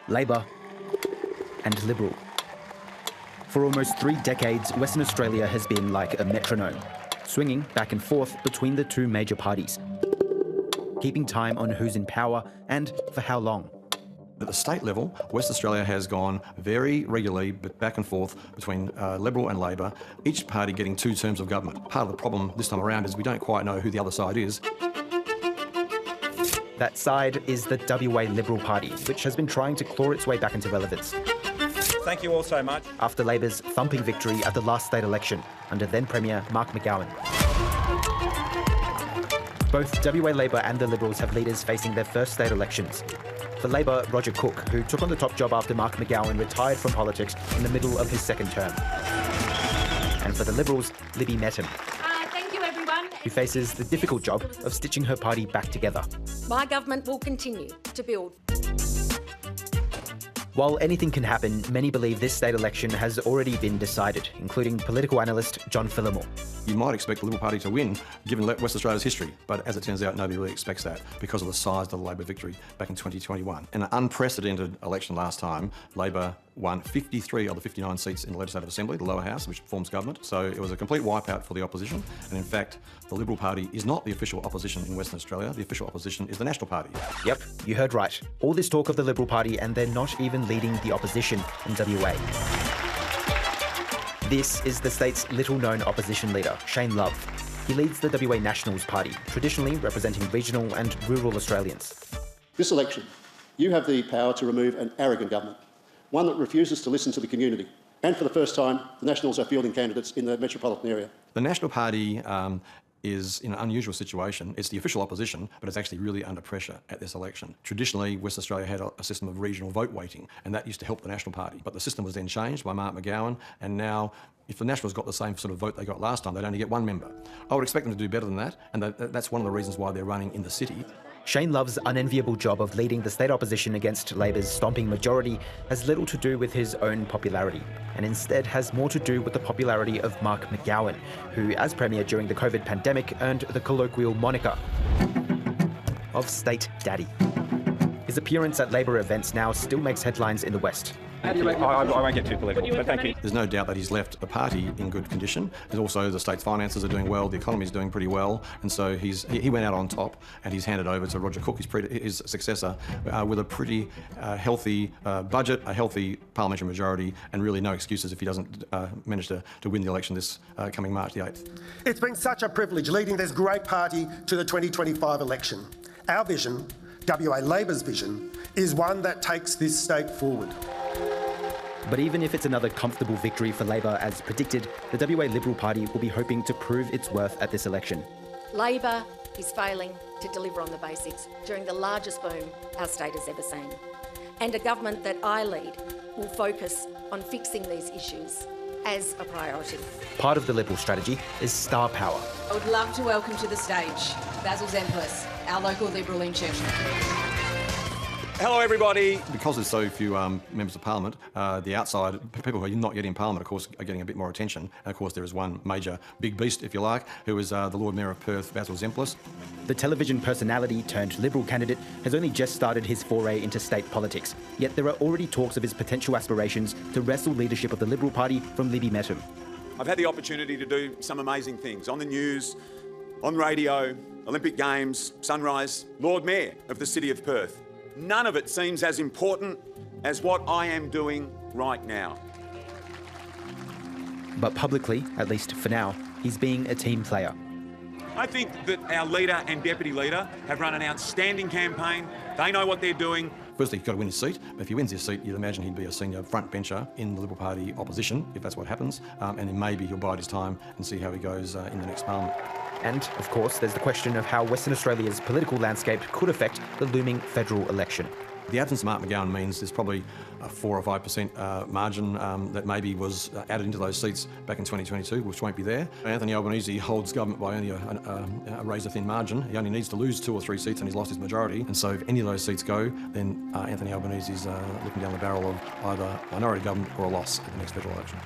Labor and Liberal. For almost 3 decades, Western Australia has been like a metronome, swinging back and forth between the two major parties, keeping time on who's in power and for how long. At the state level, West Australia has gone very regularly back and forth between Liberal and Labor, each party getting 2 terms of government. Part of the problem this time around is we don't quite know who the other side is. That side is the WA Liberal Party, which has been trying to claw its way back into relevance. Thank you all so much. After Labor's thumping victory at the last state election under then-Premier Mark McGowan. Both WA Labor and the Liberals have leaders facing their first state elections. For Labor, Roger Cook, who took on the top job after Mark McGowan retired from politics in the middle of his second term. And for the Liberals, Libby Mettam, thank you, everyone. who faces the difficult job of stitching her party back together. My government will continue to build. While anything can happen, many believe this state election has already been decided, including political analyst John Phillimore. You might expect the Liberal Party to win, given West Australia's history, but as it turns out, nobody really expects that because of the size of the Labor victory back in 2021. In an unprecedented election last time, Labor won 53 of the 59 seats in the Legislative Assembly, the lower house, which forms government. So it was a complete wipeout for the opposition. And in fact, the Liberal Party is not the official opposition in Western Australia. The official opposition is the National Party. Yep, you heard right. All this talk of the Liberal Party and they're not even leading the opposition in WA. This is the state's little-known opposition leader, Shane Love. He leads the WA Nationals Party, traditionally representing regional and rural Australians. This election, you have the power to remove an arrogant government, one that refuses to listen to the community. And for the first time, the Nationals are fielding candidates in the metropolitan area. The National Party is in an unusual situation. It's the official opposition, but it's actually really under pressure at this election. Traditionally, West Australia had a system of regional vote weighting, and that used to help the National Party. But the system was then changed by Mark McGowan, and now, if the Nationals got the same sort of vote they got last time, they'd only get 1 member. I would expect them to do better than that, and that's one of the reasons why they're running in the city. Shane Love's unenviable job of leading the state opposition against Labor's stomping majority has little to do with his own popularity, and instead has more to do with the popularity of Mark McGowan, who, as Premier during the COVID pandemic, earned the colloquial moniker of State Daddy. His appearance at Labor events now still makes headlines in the West. I won't get too political, but thank you. There's no doubt that he's left the party in good condition. There's also the state's finances are doing well, the economy is doing pretty well, and so he went out on top, and he's handed over to Roger Cook, his successor, with a pretty healthy budget, a healthy parliamentary majority, and really no excuses if he doesn't manage to win the election this coming March the 8th. It's been such a privilege leading this great party to the 2025 election. Our vision, WA Labor's vision, is one that takes this state forward. But even if it's another comfortable victory for Labor as predicted, the WA Liberal Party will be hoping to prove its worth at this election. Labor is failing to deliver on the basics during the largest boom our state has ever seen. And a government that I lead will focus on fixing these issues as a priority. Part of the Liberal strategy is star power. I would love to welcome to the stage Basil Zemplis, our local Liberal in Churchill. Hello, everybody. Because there's so few members of Parliament, the outside, people who are not yet in Parliament, of course, are getting a bit more attention. And of course, there is one major big beast, if you like, who is the Lord Mayor of Perth, Basil Zemplis. The television personality turned Liberal candidate has only just started his foray into state politics, yet there are already talks of his potential aspirations to wrestle leadership of the Liberal Party from Libby Mettam. I've had the opportunity to do some amazing things on the news, on radio, Olympic Games, Sunrise, Lord Mayor of the City of Perth. None of it seems as important as what I am doing right now. But publicly, at least for now, he's being a team player. I think that our leader and deputy leader have run an outstanding campaign. They know what they're doing. Firstly, he's got to win his seat. But if he wins his seat, you'd imagine he'd be a senior front bencher in the Liberal Party opposition, if that's what happens. And then maybe he'll bide his time and see how he goes in the next Parliament. And, of course, there's the question of how Western Australia's political landscape could affect the looming federal election. The absence of Mark McGowan means there's probably a 4 or 5% margin that maybe was added into those seats back in 2022, which won't be there. Anthony Albanese holds government by only a razor-thin margin. He only needs to lose 2 or 3 seats and he's lost his majority. And so if any of those seats go, then Anthony Albanese is looking down the barrel of either minority government or a loss at the next federal election.